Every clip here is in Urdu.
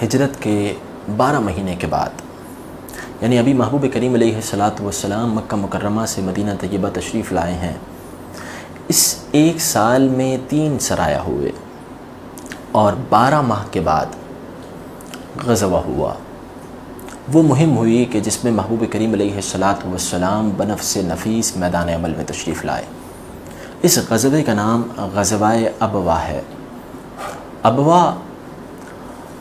ہجرت کے 12 مہینے کے بعد، یعنی ابھی محبوب کریم علیہ الصلاۃ والسلام مکہ مکرمہ سے مدینہ طیبہ تشریف لائے ہیں، اس ایک سال میں 3 سرایہ ہوئے اور 12 ماہ کے بعد غزوہ ہوا۔ وہ مہم ہوئی کہ جس میں محبوب کریم علیہ الصلاۃ والسلام بنفس نفیس میدان عمل میں تشریف لائے۔ اس غزوے کا نام غزوہ ابوا ہے۔ ابوا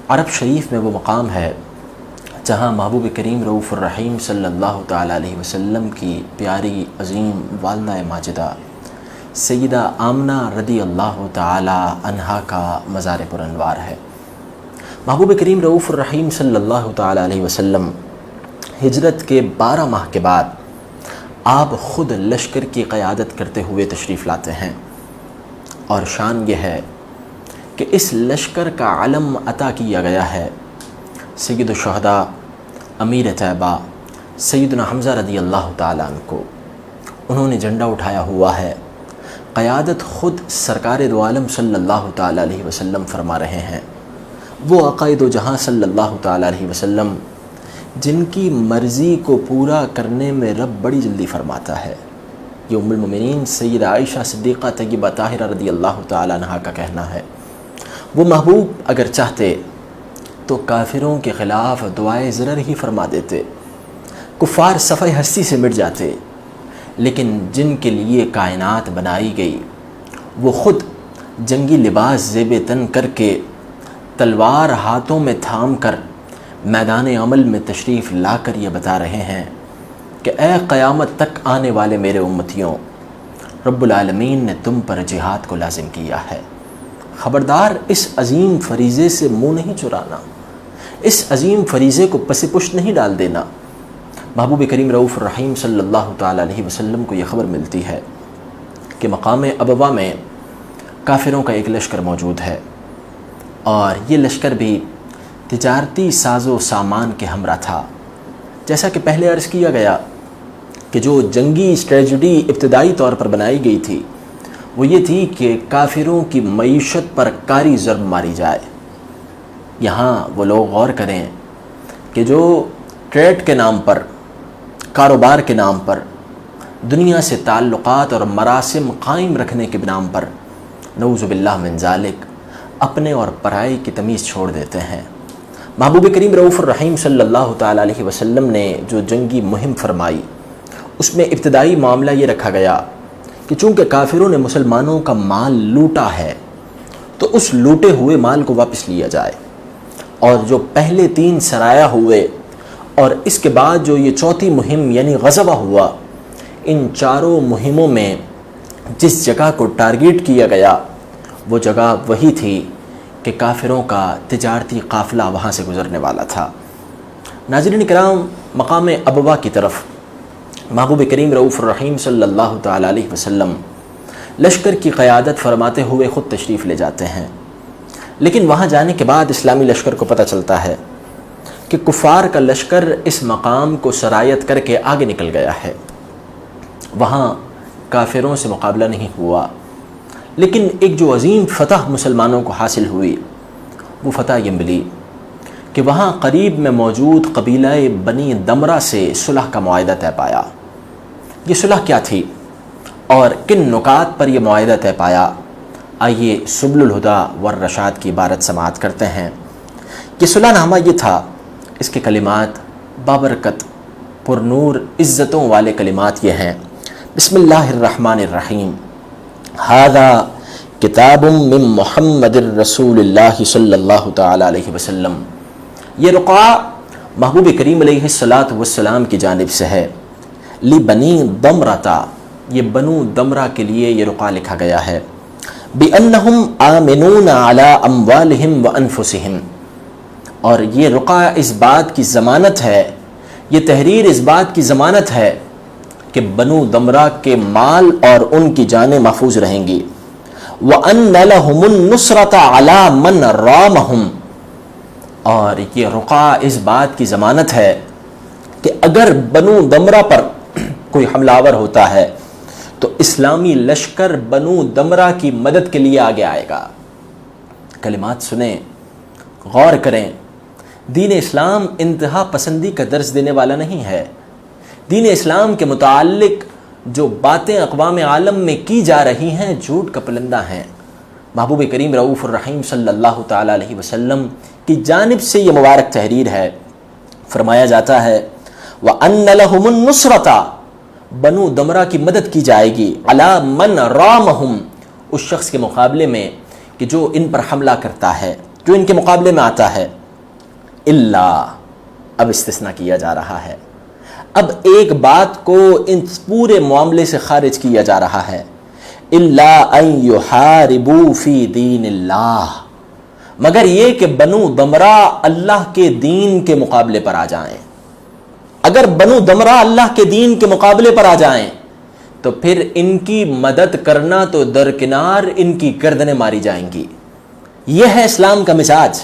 عرب شریف میں وہ مقام ہے جہاں محبوب کریم رؤوف الرحیم صلی اللہ تعالیٰ علیہ وسلم کی پیاری عظیم والدہ ماجدہ سیدہ آمنہ رضی اللہ تعالیٰ عنہا کا مزار پر انوار ہے۔ محبوب کریم رؤوف الرحیم صلی اللہ تعالیٰ علیہ وسلم ہجرت کے 12 ماہ کے بعد آپ خود لشکر کی قیادت کرتے ہوئے تشریف لاتے ہیں، اور شان یہ ہے کہ اس لشکر کا علم عطا کیا گیا ہے سید الشہداء امیر طیبہ سیدنا حمزہ رضی اللہ تعالیٰ عنہ کو۔ انہوں نے جھنڈا اٹھایا ہوا ہے، قیادت خود سرکار دو عالم صلی اللہ تعالیٰ علیہ وسلم فرما رہے ہیں۔ وہ آقائے دو جہاں صلی اللہ تعالیٰ علیہ وسلم جن کی مرضی کو پورا کرنے میں رب بڑی جلدی فرماتا ہے، یہ ام المومنین سیدہ عائشہ صدیقہ طیبہ طاہرہ رضی اللہ تعالیٰ عنہا کا کہنا ہے۔ وہ محبوب اگر چاہتے تو کافروں کے خلاف دعائے ضرر ہی فرما دیتے، کفار صفحہ ہستی سے مٹ جاتے، لیکن جن کے لیے کائنات بنائی گئی وہ خود جنگی لباس زیب تن کر کے تلوار ہاتھوں میں تھام کر میدان عمل میں تشریف لا کر یہ بتا رہے ہیں کہ اے قیامت تک آنے والے میرے امتیوں، رب العالمین نے تم پر جہاد کو لازم کیا ہے۔ خبردار اس عظیم فریضے سے منہ نہیں چرانا، اس عظیم فریضے کو پس پشت نہیں ڈال دینا۔ محبوب کریم رؤوف الرحیم صلی اللہ تعالیٰ علیہ وسلم کو یہ خبر ملتی ہے کہ مقام ابوا میں کافروں کا ایک لشکر موجود ہے، اور یہ لشکر بھی تجارتی ساز و سامان کے ہمراہ تھا۔ جیسا کہ پہلے عرض کیا گیا کہ جو جنگی اسٹریٹجی ابتدائی طور پر بنائی گئی تھی وہ یہ تھی کہ کافروں کی معیشت پر کاری ضرب ماری جائے۔ یہاں وہ لوگ غور کریں کہ جو ٹریڈ کے نام پر، کاروبار کے نام پر، دنیا سے تعلقات اور مراسم قائم رکھنے کے نام پر نعوذ باللہ من ذالک اپنے اور پرائے کی تمیز چھوڑ دیتے ہیں۔ محبوب کریم رؤوف الرحیم صلی اللہ تعالیٰ علیہ وسلم نے جو جنگی مہم فرمائی اس میں ابتدائی معاملہ یہ رکھا گیا کہ چونکہ کافروں نے مسلمانوں کا مال لوٹا ہے تو اس لوٹے ہوئے مال کو واپس لیا جائے، اور جو پہلے 3 سرایہ ہوئے اور اس کے بعد جو یہ چوتھی مہم یعنی غزوہ ہوا، ان چاروں مہموں میں جس جگہ کو ٹارگیٹ کیا گیا وہ جگہ وہی تھی کہ کافروں کا تجارتی قافلہ وہاں سے گزرنے والا تھا۔ ناظرین کرام، مقام ابوا کی طرف محبوب کریم رؤوف الرحیم صلی اللہ تعالیٰ علیہ وسلم لشکر کی قیادت فرماتے ہوئے خود تشریف لے جاتے ہیں، لیکن وہاں جانے کے بعد اسلامی لشکر کو پتہ چلتا ہے کہ کفار کا لشکر اس مقام کو سرایت کر کے آگے نکل گیا ہے۔ وہاں کافروں سے مقابلہ نہیں ہوا، لیکن ایک جو عظیم فتح مسلمانوں کو حاصل ہوئی وہ فتح یہ ملی کہ وہاں قریب میں موجود قبیلہ بنی دمرہ سے صلح کا معاہدہ طے پایا۔ یہ صلح کیا تھی اور کن نکات پر یہ معاہدہ طے پایا؟ آئیے سبل الہدیٰ والرشاد کی عبارت سماعت کرتے ہیں۔ یہ صلح نامہ یہ تھا، اس کے کلمات بابرکت پر نور عزتوں والے کلمات یہ ہیں: بسم اللہ الرحمن الرحیم، ھذا کتاب من محمد الرسول اللہ صلی اللہ تعالیٰ علیہ وسلم۔ یہ رقعہ محبوب کریم علیہ الصلاۃ والسلام کی جانب سے ہے۔ لبنی دمرہ، یہ بنو دمرہ کے لیے یہ رقعہ لکھا گیا ہے۔ بأنہم آمنون علی اموالہم وانفسہم، اور یہ رقعہ اس بات کی ضمانت ہے، یہ تحریر اس بات کی ضمانت ہے کہ بنو دمرہ کے مال اور ان کی جانیں محفوظ رہیں گی۔ وَأَنَّ لَهُمُ النُّصْرَةَ عَلَى مَنْ رَامَهُمْ، اور یہ رقعہ اس بات کی ضمانت ہے کہ اگر بنو دمرہ پر کوئی حملہ آور ہوتا ہے تو اسلامی لشکر بنو دمرہ کی مدد کے لیے آگے آئے گا۔ کلمات سنیں، غور کریں، دین اسلام انتہا پسندی کا درس دینے والا نہیں ہے. دین اسلام کے متعلق جو باتیں اقوام عالم میں کی جا رہی ہیں جھوٹ کا پلندہ ہیں. محبوب کریم رؤوف الرحیم صلی اللہ تعالیٰ علیہ وسلم کی جانب سے یہ مبارک تحریر ہے. فرمایا جاتا ہے وَأَنَّ لَهُمُ النُّصْرَةَ بنو دمرہ کی مدد کی جائے گی عَلَى مَنْ رَامَهُمْ اس شخص کے مقابلے میں کہ جو ان پر حملہ کرتا ہے, جو ان کے مقابلے میں آتا ہے. اللہ اب استثناء کیا جا رہا ہے, اب ایک بات کو ان پورے معاملے سے خارج کیا جا رہا ہے. إِلَّا أَن يُحَارِبُوا فِي دِينِ اللَّهِ مگر یہ کہ بنو دمرہ اللہ کے دین کے مقابلے پر آ جائیں. اگر بنو دمرہ اللہ کے دین کے مقابلے پر آ جائیں تو پھر ان کی مدد کرنا تو درکنار, ان کی گردنیں ماری جائیں گی. یہ ہے اسلام کا مزاج.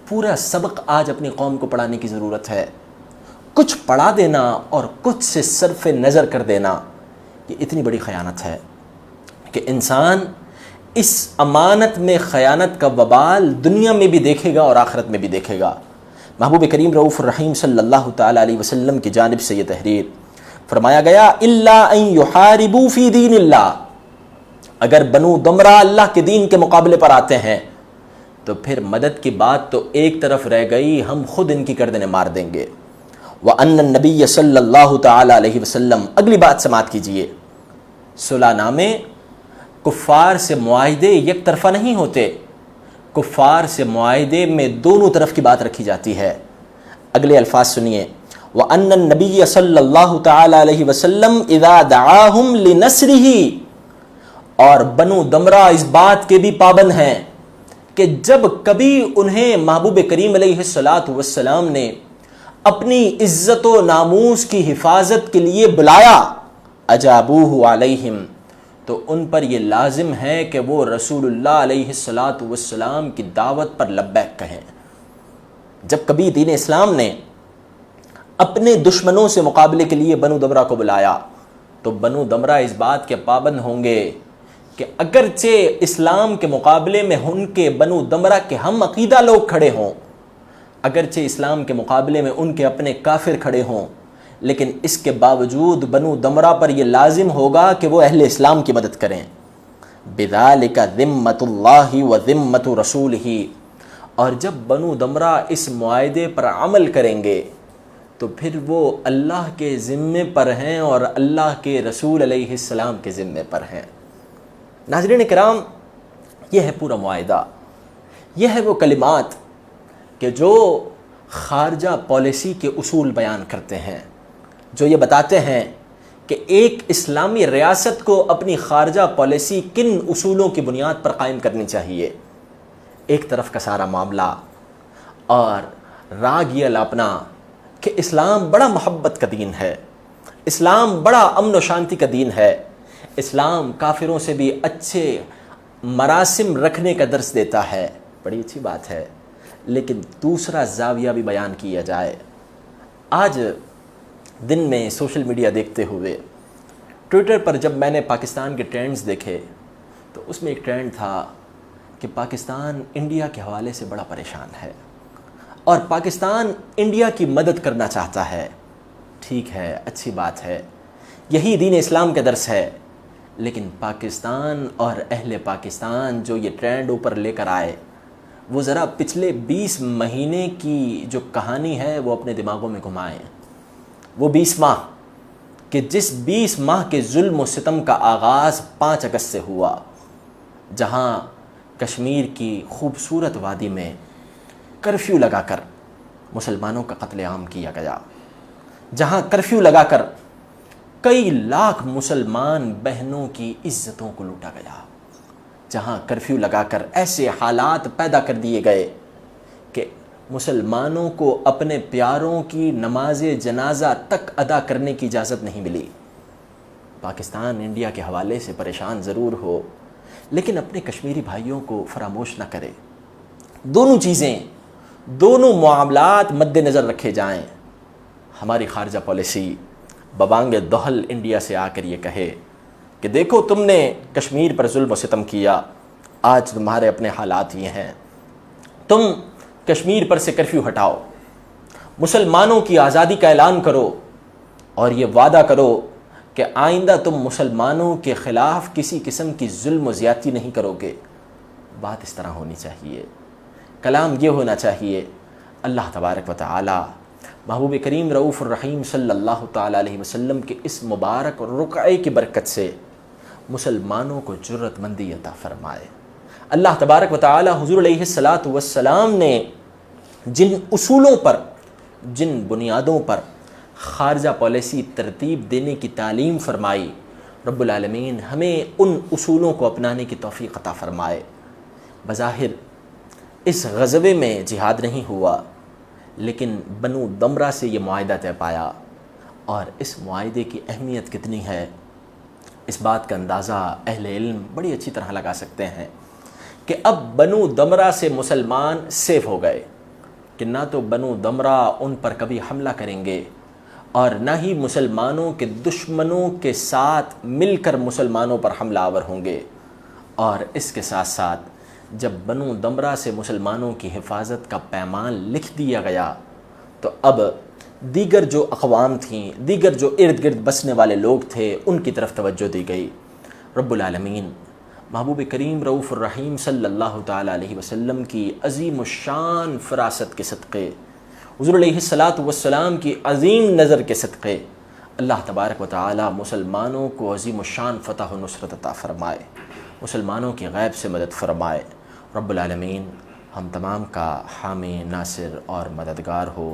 پورا سبق آج اپنی قوم کو پڑھانے کی ضرورت ہے. کچھ پڑھا دینا اور کچھ سے صرف نظر کر دینا یہ اتنی بڑی خیانت ہے کہ انسان اس امانت میں خیانت کا وبال دنیا میں بھی دیکھے گا اور آخرت میں بھی دیکھے گا. محبوب کریم رؤوف الرحیم صلی اللہ تعالیٰ علیہ وسلم کی جانب سے یہ تحریر فرمایا گیا الا ان یحاربوا فی دین اللہ اگر بنو دمرہ اللہ کے دین کے مقابلے پر آتے ہیں تو پھر مدد کی بات تو ایک طرف رہ گئی, ہم خود ان کی گردنیں مار دیں گے. وَأَنَّ النَّبِيَّ صلی اللہ تعالیٰ علیہ وسلم اگلی بات سماعت کیجئے. صلح نامے کفار سے معاہدے یک طرفہ نہیں ہوتے, کفار سے معاہدے میں دونوں طرف کی بات رکھی جاتی ہے. اگلے الفاظ سنیے وَأَنَّ النَّبِيَّ صلی اللہ تعالیٰ علیہ وسلم اِذَا دَعَاهُمْ لِنَصْرِهِ اور بنو دمرہ اس بات کے بھی پابند ہیں کہ جب کبھی انہیں محبوب کریم علیہ السلام نے اپنی عزت و ناموس کی حفاظت کے لیے بلایا اجابوہ علیہم تو ان پر یہ لازم ہے کہ وہ رسول اللہ علیہ السلام کی دعوت پر لبیک کہیں. جب کبھی دین اسلام نے اپنے دشمنوں سے مقابلے کے لیے بنو دمرہ کو بلایا تو بنو دمرہ اس بات کے پابند ہوں گے کہ اگرچہ اسلام کے مقابلے میں ان کے بنو دمرہ کے ہم عقیدہ لوگ کھڑے ہوں, اگرچہ اسلام کے مقابلے میں ان کے اپنے کافر کھڑے ہوں, لیکن اس کے باوجود بنو دمرہ پر یہ لازم ہوگا کہ وہ اہل اسلام کی مدد کریں. بِذَلِكَ ذِمَّةُ اللَّهِ وَذِمَّةُ رَسُولِهِ اور جب بنو دمرہ اس معاہدے پر عمل کریں گے تو پھر وہ اللہ کے ذمے پر ہیں اور اللہ کے رسول علیہ السلام کے ذمے پر ہیں. ناظرین کرام, یہ ہے پورا معاہدہ, یہ ہے وہ کلمات کہ جو خارجہ پالیسی کے اصول بیان کرتے ہیں, جو یہ بتاتے ہیں کہ ایک اسلامی ریاست کو اپنی خارجہ پالیسی کن اصولوں کی بنیاد پر قائم کرنی چاہیے. ایک طرف کا سارا معاملہ اور راگ یہ الاپنا کہ اسلام بڑا محبت کا دین ہے, اسلام بڑا امن و شانتی کا دین ہے, اسلام کافروں سے بھی اچھے مراسم رکھنے کا درس دیتا ہے. بڑی اچھی بات ہے, لیکن دوسرا زاویہ بھی بیان کیا جائے. آج دن میں سوشل میڈیا دیکھتے ہوئے ٹویٹر پر جب میں نے پاکستان کے ٹرینڈز دیکھے تو اس میں ایک ٹرینڈ تھا کہ پاکستان انڈیا کے حوالے سے بڑا پریشان ہے اور پاکستان انڈیا کی مدد کرنا چاہتا ہے. ٹھیک ہے, اچھی بات ہے, یہی دین اسلام کا درس ہے, لیکن پاکستان اور اہل پاکستان جو یہ ٹرینڈ اوپر لے کر آئے وہ ذرا پچھلے 20 مہینے کی جو کہانی ہے وہ اپنے دماغوں میں گھمائیں. وہ 20 ماہ کہ جس 20 ماہ کے ظلم و ستم کا آغاز 5 اگست سے ہوا, جہاں کشمیر کی خوبصورت وادی میں کرفیو لگا کر مسلمانوں کا قتل عام کیا گیا, جہاں کرفیو لگا کر کئی لاکھ مسلمان بہنوں کی عزتوں کو لوٹا گیا, جہاں کرفیو لگا کر ایسے حالات پیدا کر دیے گئے کہ مسلمانوں کو اپنے پیاروں کی نماز جنازہ تک ادا کرنے کی اجازت نہیں ملی. پاکستان انڈیا کے حوالے سے پریشان ضرور ہو, لیکن اپنے کشمیری بھائیوں کو فراموش نہ کرے. دونوں چیزیں, دونوں معاملات مد نظر رکھے جائیں. ہماری خارجہ پالیسی ببانگ دہل انڈیا سے آ کر یہ کہے کہ دیکھو تم نے کشمیر پر ظلم و ستم کیا, آج تمہارے اپنے حالات یہ ہیں, تم کشمیر پر سے کرفیو ہٹاؤ، مسلمانوں کی آزادی کا اعلان کرو اور یہ وعدہ کرو کہ آئندہ تم مسلمانوں کے خلاف کسی قسم کی ظلم و زیادتی نہیں کرو گے۔ بات اس طرح ہونی چاہیے، کلام یہ ہونا چاہیے۔ اللہ تبارک و تعالی محبوب کریم رؤوف الرحیم صلی اللہ تعالی علیہ وسلم کے اس مبارک رقعے کی برکت سے مسلمانوں کو جرت مندی عطا فرمائے۔ اللہ تبارک و تعالی حضور علیہ السلام نے جن اصولوں پر، جن بنیادوں پر خارجہ پالیسی ترتیب دینے کی تعلیم فرمائی، رب العالمین ہمیں ان اصولوں کو اپنانے کی توفیق عطا فرمائے۔ بظاہر اس غزوے میں جہاد نہیں ہوا، لیکن بنو دمرہ سے یہ معاہدہ طے پایا، اور اس معاہدے کی اہمیت کتنی ہے اس بات کا اندازہ اہل علم بڑی اچھی طرح لگا سکتے ہیں کہ اب بنو دمرہ سے مسلمان سیف ہو گئے کہ نہ تو بنو دمرہ ان پر کبھی حملہ کریں گے اور نہ ہی مسلمانوں کے دشمنوں کے ساتھ مل کر مسلمانوں پر حملہ آور ہوں گے۔ اور اس کے ساتھ ساتھ جب بنو دمرہ سے مسلمانوں کی حفاظت کا پیمان لکھ دیا گیا تو اب دیگر جو اقوام تھیں، دیگر جو ارد گرد بسنے والے لوگ تھے، ان کی طرف توجہ دی گئی۔ رب العالمین محبوب کریم رؤوف الرحیم صلی اللہ تعالی علیہ وسلم کی عظیم الشان فراست کے صدقے، حضور علیہ السلام کی عظیم نظر کے صدقے، اللہ تبارک و تعالی مسلمانوں کو عظیم الشان فتح و نصرت عطا فرمائے، مسلمانوں کی غیب سے مدد فرمائے۔ رب العالمین ہم تمام کا حامی، ناصر اور مددگار ہو۔